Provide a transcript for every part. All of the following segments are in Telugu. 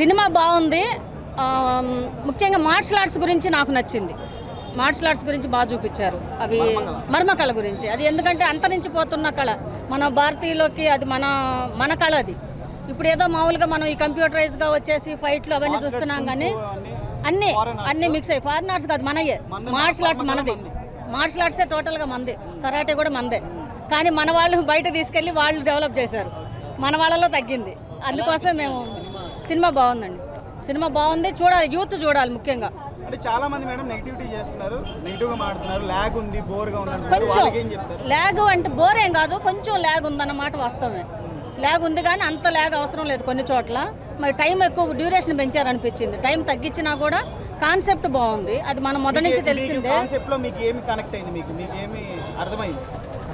సినిమా బాగుంది. ముఖ్యంగా మార్షల్ ఆర్ట్స్ గురించి నాకు నచ్చింది. మార్షల్ ఆర్ట్స్ గురించి బాగా చూపించారు. అవి మర్మకళ గురించి. అది ఎందుకంటే అంతరించిపోతున్న కళ మన భారతీయులకి, అది మన కళ. అది ఇప్పుడు ఏదో మామూలుగా మనం ఈ కంప్యూటరైజ్గా వచ్చేసి ఫైట్లు అవన్నీ చూస్తున్నాం, కానీ అన్నీ మిక్స్ అయ్యి ఫారిన్ ఆర్ట్స్ కాదు, మనయే. మార్షల్ ఆర్ట్స్ మనది. మార్షల్ ఆర్ట్సే టోటల్గా మనదే. కరాటే కూడా మనదే. కానీ మన వాళ్ళు బయట తీసుకెళ్ళి వాళ్ళు డెవలప్ చేశారు, మన వాళ్ళలో తగ్గింది. అందుకోసం మేము సినిమా బాగుందండి. సినిమా బాగుంది, చూడాలి, యూత్ చూడాలి ముఖ్యంగా. అంటే చాలా మంది మేడం నెగిటివిటీ చేస్తున్నారు, నెగిటివ్గా మాట్లాడుతున్నారు. ల్యాగ్ ఉంది, బోర్గా ఉంది. కొంచెం ల్యాగ్ అంటే బోర్ ఏం కాదు, కొంచెం ల్యాగ్ ఉందన్నమాట వాస్తవమే. ల్యాగ్ ఉంది కానీ అంత ల్యాగ్ అవసరం లేదు కొన్ని చోట్ల. మరి టైం ఎక్కువ డ్యూరేషన్ పెంచారనిపించింది. టైం తగ్గించినా కూడా కాన్సెప్ట్ బాగుంది. అది మనం మొదటి నుంచి తెలిసిందే. కాన్సెప్ట్లో మీకు ఏమి కనెక్ట్ అయింది? మీకు ఏమి అర్థమైంది?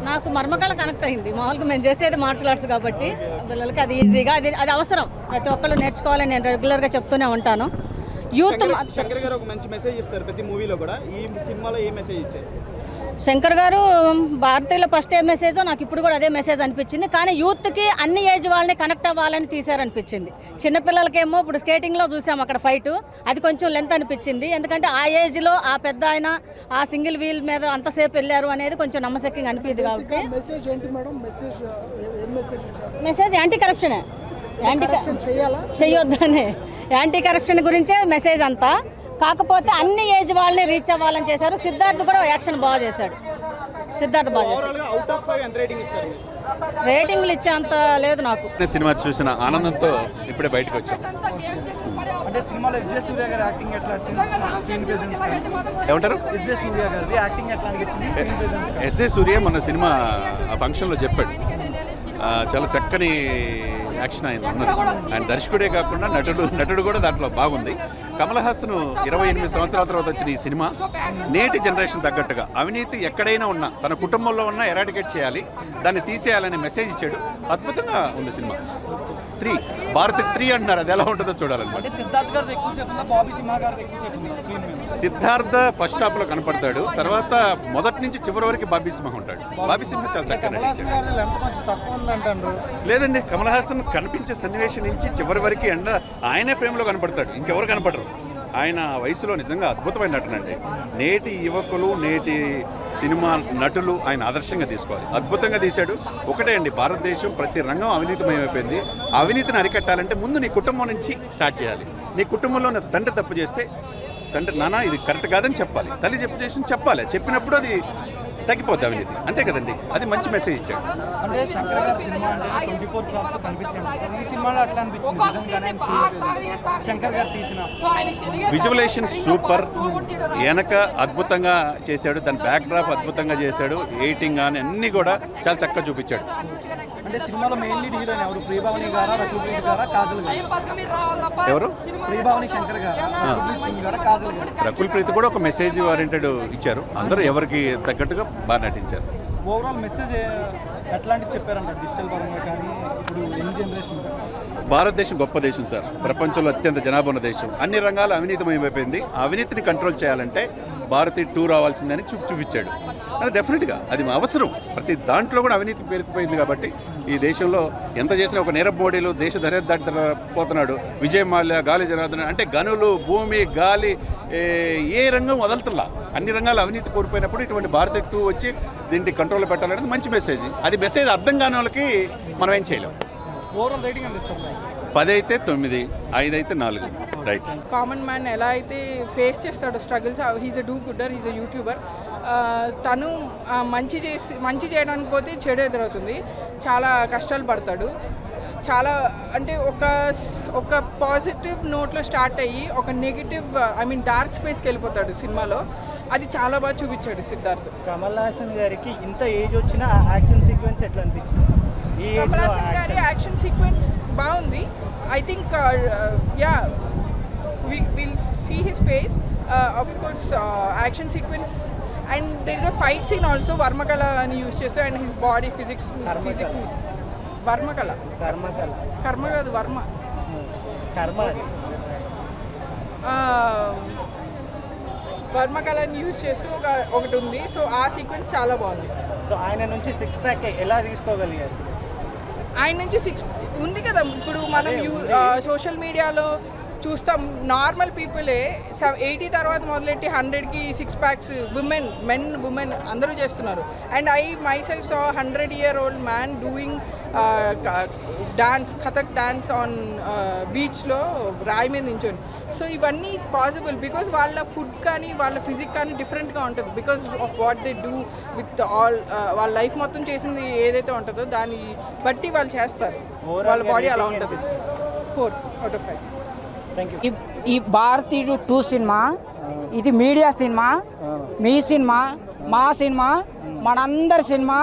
నాకు మర్మకళ కనెక్ట్ అయింది. మామూలుగా మేము చేసేది మార్షల్ ఆర్ట్స్ కాబట్టి పిల్లలకి అది ఈజీగా, అది అవసరం. ప్రతి ఒక్కళ్ళు నేర్చుకోవాలని నేను రెగ్యులర్గా చెప్తూనే ఉంటాను. యూత్ శంకర్ గారు ఒక మంచి మెసేజ్ ఇస్తారు ప్రతి మూవీలో కూడా. ఈ సినిమాలో ఏ మెసేజ్ ఇచ్చారు? శంకర్ గారు భారతీయుల ఫస్ట్ ఏ మెసేజో నాకు ఇప్పుడు కూడా అదే మెసేజ్ అనిపించింది. కానీ యూత్కి అన్ని ఏజ్ వాళ్ళని కనెక్ట్ అవ్వాలని తీశారనిపించింది. చిన్నపిల్లలకేమో ఇప్పుడు స్కేటింగ్లో చూసాం, అక్కడ ఫైట్ అది కొంచెం లెంత్ అనిపించింది. ఎందుకంటే ఆ ఏజ్లో ఆ పెద్ద ఆయన ఆ సింగిల్ వీల్ మీద అంతసేపు వెళ్ళారు అనేది కొంచెం నమ్మశక్యంగా అనిపించింది. కాబట్టి మెసేజ్ యాంటీ కరప్షనే, చేయొద్దని, యాంటీ కరప్షన్ గురించే మెసేజ్ అంతా. కాకపోతే అన్ని ఏజ్ వాళ్ళని రీచ్ అవ్వాలని చేశారు. సిద్ధార్థ్ కూడా యాక్షన్ బాగా చేశాడు. సిద్ధార్థ్ బాగా చేశాడు. రేటింగ్లు ఇచ్చేంత లేదు నాకు. సినిమా చూసిన ఆనందంతో ఇప్పుడే బయటకు వచ్చాం. అంటే సినిమాలో విజయ్ సూర్య గారి యాక్టింగ్ ఎట్లా ఏమంటారు? విజయ్ సూర్య గారి యాక్టింగ్ ఎట్లా అనిపించింది? ఎస్ఏ సూర్య మన సినిమా ఫంక్షన్లో చెప్పాడు, చాలా చక్కని యాక్షన్ అయింది అన్నది. ఆయన దర్శకుడే కాకుండా నటుడు కూడా దాంట్లో బాగుంది. కమల్ హాసన్ 28 సంవత్సరాల తర్వాత వచ్చిన ఈ సినిమా నేటి జనరేషన్ తగ్గట్టుగా అవినీతి ఎక్కడైనా ఉన్నా తన కుటుంబంలో ఉన్నా ఎరాడికేట్ చేయాలి, దాన్ని తీసేయాలనే మెసేజ్ ఇచ్చాడు. అద్భుతంగా ఉంది సినిమా. 3 భారత్ 3 అంటున్నారు, అది ఎలా ఉంటుందో చూడాలన్నమాట. సిద్ధార్థ ఫస్ట్ హాఫ్లో కనపడతాడు, తర్వాత మొదటి నుంచి చివరి వరకు బాబీ సింహ ఉంటాడు. బాబీ సింహ చాలా చక్కగా లేదండి, కమల్ హాసన్ కనిపించే సన్నివేశం నుంచి చివరి వరకు ఆయనే ఫ్రేమ్లో కనపడతాడు, ఇంకెవరు కనపడరు. ఆయన వయసులో నిజంగా అద్భుతమైన నటనండి. నేటి యువకులు, నేటి సినిమా నటులు ఆయన ఆదర్శంగా తీసుకోవాలి. అద్భుతంగా తీశాడు. ఒకటే అండి, భారతదేశం ప్రతి రంగం అవినీతిమయమైపోయింది. అవినీతిని అరికట్టాలంటే ముందు నీ కుటుంబం నుంచి స్టార్ట్ చేయాలి. నీ కుటుంబంలో తండ్రి తప్పు చేస్తే తండ్రి నాన్న ఇది కరెక్ట్ కాదని చెప్పాలి, తల్లి చెప్పాలి. చెప్పినప్పుడు అది తగ్గిపోద్ది అవినీతి, అంతే కదండి. అది మంచి మెసేజ్ ఇచ్చాడు. అంటే శంకర్ గారి సినిమా అంటే 24 క్రాప్స్ కనిపిస్తుంది. ఈ సినిమాలో అట్లా అనిపించింది. శంకర్ గారు తీసిన విజువలైజేషన్ సూపర్, వెనక అద్భుతంగా చేశాడు, దాని బ్యాక్ డ్రాప్ అద్భుతంగా చేశాడు, ఎడిటింగ్ కానీ అన్నీ కూడా చాలా చక్కగా చూపించాడు. అంటే సినిమాలో మెయిన్ లీడ్ హీరోయిన్ ఎవరు? ప్రియభావని గారా, రకుల్ ప్రీత్ గారా, కాజల్ గారా? ఎవరు? ప్రియభావని శంకర్ గారా, రకుల్ సింగ్ గారా, కాజల్ గారా? రకుల్ ప్రీత్ కూడా ఒక మెసేజ్ ఓరియంటెడ్ ఇచ్చారు. అందరూ ఎవరికి తగ్గట్టుగా బాగా నటించారు. ఓవరాల్ మెసేజ్ ఎట్లాంటివి చెప్పారంట డిజిటల్ పరంగా కానీ ఇప్పుడు యంగ్ జనరేషన్? భారతదేశం గొప్ప దేశం సార్, ప్రపంచంలో అత్యంత జనాభా ఉన్న దేశం. అన్ని రంగాలు అవినీతిమయమైపోయింది. ఆ అవినీతిని కంట్రోల్ చేయాలంటే భారతీయ 2 రావాల్సిందని చూపించాడు. అది డెఫినెట్గా అది అవసరం. ప్రతి దాంట్లో కూడా అవినీతి పేరుకుపోయింది. కాబట్టి ఈ దేశంలో ఎంత చేసినా ఒక నీరవ్ మోడీలు దేశ దరిద్ర దాటిపోతున్నాడు. విజయ్ మాల్యా, గాలి జనార్దన్ అంటే గనులు, భూమి, గాలి, ఏ రంగం వదలుతున్నా అన్ని రంగాలు అవినీతి కోల్పోయినప్పుడు ఇటువంటి భారతీయ 2 వచ్చి దీన్ని కంట్రోల్లో పెట్టాలనేది మంచి మెసేజ్. అది మెసేజ్ అర్థం కాని వాళ్ళకి మనం ఏం చేయలేం. ఓవరాల్ రేటింగ్ అందిస్తాం. 10 అయితే 9, 5 అయితే 4. రైట్. కామన్ మ్యాన్ ఎలా అయితే ఫేస్ చేస్తాడో struggles, he's a do gooder, he's a YouTuber. తను మంచి చేయడానికి పోతే చెడు ఎదురవుతుంది, చాలా కష్టాలు పడతాడు. చాలా అంటే ఒక పాజిటివ్ నోట్లో స్టార్ట్ అయ్యి ఒక నెగిటివ్ డార్క్ స్పేస్కి వెళ్ళిపోతాడు సినిమాలో. అది చాలా బాగా చూపించాడు సిద్ధార్థ్. కమల్ హాసన్ గారికి ఇంత ఏజ్ వచ్చిన యాక్షన్ సీక్వెన్స్ ఎట్లా అనిపించింది? కమల్ హాసన్ గారి యాక్షన్ సీక్వెన్స్ బాగుంది. I think will see his face. Of course action sequence and there is a fight scene also. వర్మకళ అని యూజ్ చేస్తూ అండ్ హిస్ బాడీ ఫిజిక్స్ వర్మకళ కర్మ కాదు వర్మ వర్మకళని యూజ్ చేస్తూ ఒకటి ఉంది. సో ఆ సీక్వెన్స్ చాలా బాగుంది. సో ఆయన నుంచి 6 ప్యాక్ ఎలా తీసుకోగలిగారు? ఆయన నుంచి ఉంది కదా ఇప్పుడు మనం సోషల్ మీడియాలో చూస్తాం. నార్మల్ పీపులే 80 తర్వాత మొదలెట్టి 100కి 6 packs ఉమెన్ అందరూ చేస్తున్నారు. And I my self saw 100-year-old man doing Kathak dance on బీచ్లో రాయి మీద నించొని. సో ఇవన్నీ పాసిబుల్ బికాజ్ వాళ్ళ ఫుడ్ కానీ వాళ్ళ ఫిజిక్ కానీ డిఫరెంట్గా ఉంటుంది because of what they do with all. వాళ్ళ లైఫ్ మొత్తం చేసింది ఏదైతే ఉంటుందో దాన్ని బట్టి వాళ్ళు చేస్తారు. వాళ్ళ బాడీ అలా ఉంటుంది. 4 out of 5. ఈ భారతీయుడు 2 సినిమా ఇది మీడియా సినిమా, మీ సినిమా, మా సినిమా, మనందరి సినిమా.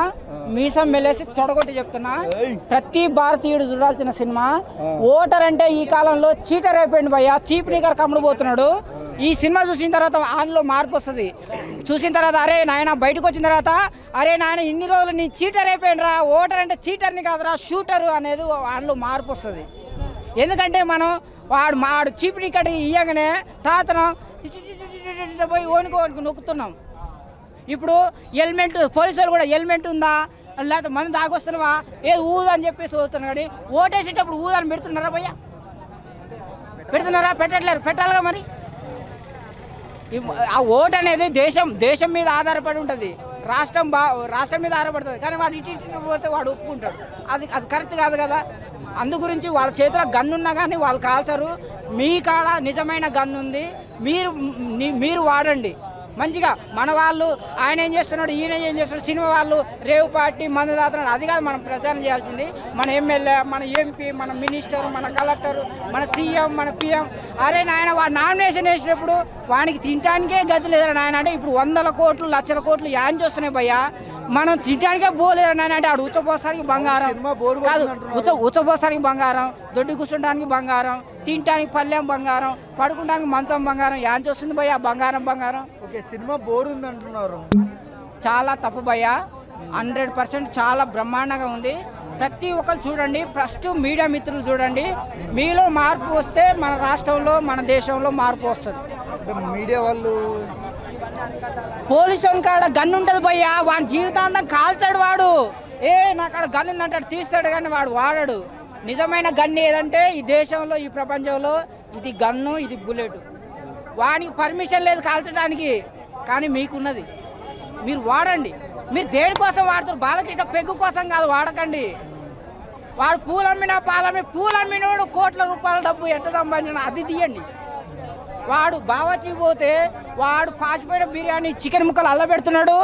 మీసం మెలేసి తొడగొట్టి చెప్తున్నా, ప్రతి భారతీయుడు చూడాల్సిన సినిమా. ఓటర్ అంటే ఈ కాలంలో చీటర్ అయిపోయింది భయ్యా, చీప్ నీకర్ కమ్ముడు పోతున్నాడు. ఈ సినిమా చూసిన తర్వాత అందులో మార్పు వస్తుంది. చూసిన తర్వాత అరే నాయన బయటకు వచ్చిన తర్వాత అరే నాయన ఇన్ని రోజులు నీ చీటర్ అయిపోయినరా, ఓటర్ అంటే చీటర్ని కాదురా షూటరు అనేది అందులో మార్పు వస్తుంది. ఎందుకంటే మనం వాడు చీపిడి కట్టి ఇయ్యగానే తాతను పోయి ఓనికి నొక్కుతున్నాం. ఇప్పుడు హెల్మెట్, పోలీసు వాళ్ళు కూడా హెల్మెట్ ఉందా లేకపోతే మంది దాగొస్తున్నావా ఏది ఊదు అని చెప్పేసి వస్తున్నాడు. కానీ ఓటేసేటప్పుడు ఊదని పెడుతున్నారా భయ్యా? పెడుతున్నారా? పెట్టట్లేరు. పెట్టాలిగా మరి. ఆ ఓటు అనేది దేశం మీద ఆధారపడి ఉంటుంది, రాష్ట్రం మీద ఆధారపడుతుంది. కానీ వాడు ఇటు పోతే వాడు ఒప్పుకుంటాడు. అది కరెక్ట్ కాదు కదా. అందు గురించి వాళ్ళ చేతిలో గన్ను ఉన్నా కానీ వాళ్ళు కాల్చరు. మీ కాడ నిజమైన గన్ను ఉంది, మీరు వాడండి మంచిగా. మన వాళ్ళు ఆయన ఏం చేస్తున్నాడు, ఈయన ఏం చేస్తున్నాడు, సినిమా వాళ్ళు రేవు పార్టీ మందు దాతున్నాడు, అది కాదు మనం ప్రచారం చేయాల్సింది. మన ఎమ్మెల్యే, మన ఎంపీ, మన మినిస్టర్, మన కలెక్టర్, మన సీఎం, మన పిఎం. అరే నాయన వాడు నామినేషన్ వేసినప్పుడు వానికి తినడానికే గతి లేదని నాయన అంటే ఇప్పుడు 100 కోట్లు 1,00,000 కోట్లు యాన్ చేస్తున్నాయి భయ్యా. మనం తినడానికే పోలేదని నాయన అంటే ఆడు ఉచ్చపోసానికి బంగారం కాదు, ఉచ్చపోసానికి బంగారం, దొడ్డి కూర్చుంటానికి బంగారం, తినడానికి పల్లెం బంగారం, పడుకుంటానికి మంచం బంగారం. యాన్ చేస్తుంది భయ్యా బంగారం. ఓకే, సినిమా బోర్ ఉంది అంటున్నారు. చాలా తప్పు భయ్యా. 100% చాలా బ్రహ్మాండంగా ఉంది. ప్రతి ఒక్కరు చూడండి, ఫస్ట్ మీడియా మిత్రులు చూడండి. మీలో మార్పు వస్తే మన రాష్ట్రంలో మన దేశంలో మార్పు వస్తుంది. మీడియా వాళ్ళు పోలీసు కాడ గన్ను ఉంటుంది భయ్యా, వాడి జీవితాంతం కాల్చాడు వాడు. నా కాడ గన్ను ఉందంటాడు, తీస్తాడు కానీ వాడు వాడాడు. నిజమైన గన్ను ఏదంటే ఈ దేశంలో ఈ ప్రపంచంలో ఇది గన్ను, ఇది బుల్లెట్. వానికి పర్మిషన్ లేదు కాల్చడానికి, కానీ మీకున్నది, మీరు వాడండి. మీరు దేనికోసం వాడుతారు? బాలకృష్ణ పెగ్గు కోసం కాదు, వాడకండి. వాడు పూలమ్మినా పూలమ్మినోడు కోట్ల రూపాయల డబ్బు ఎట్ట సంపాదించిన అది తీయండి. వాడు బావచి పోతే వాడు పాసిపోయిన బిర్యానీ చికెన్ ముక్కలు అల్ల పెడుతున్నాడు,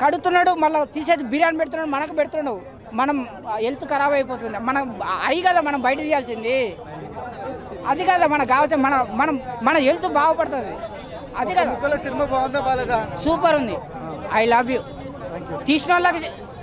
కడుతున్నాడు, మళ్ళీ తీసేసి బిర్యానీ పెడుతున్నాడు, మనకు పెడుతున్నాడు. మనం హెల్త్ ఖరాబ్ అయిపోతుంది. మనం అయి కదా మనం బయట తీయాల్సింది, అది కదా మనకు కావాల్సిన మన హెల్త్ బాగుపడుతుంది. అది కదా. సినిమా బాగుందా బాలేదా? సూపర్ ఉంది. I love you. తీసిన వాళ్ళకి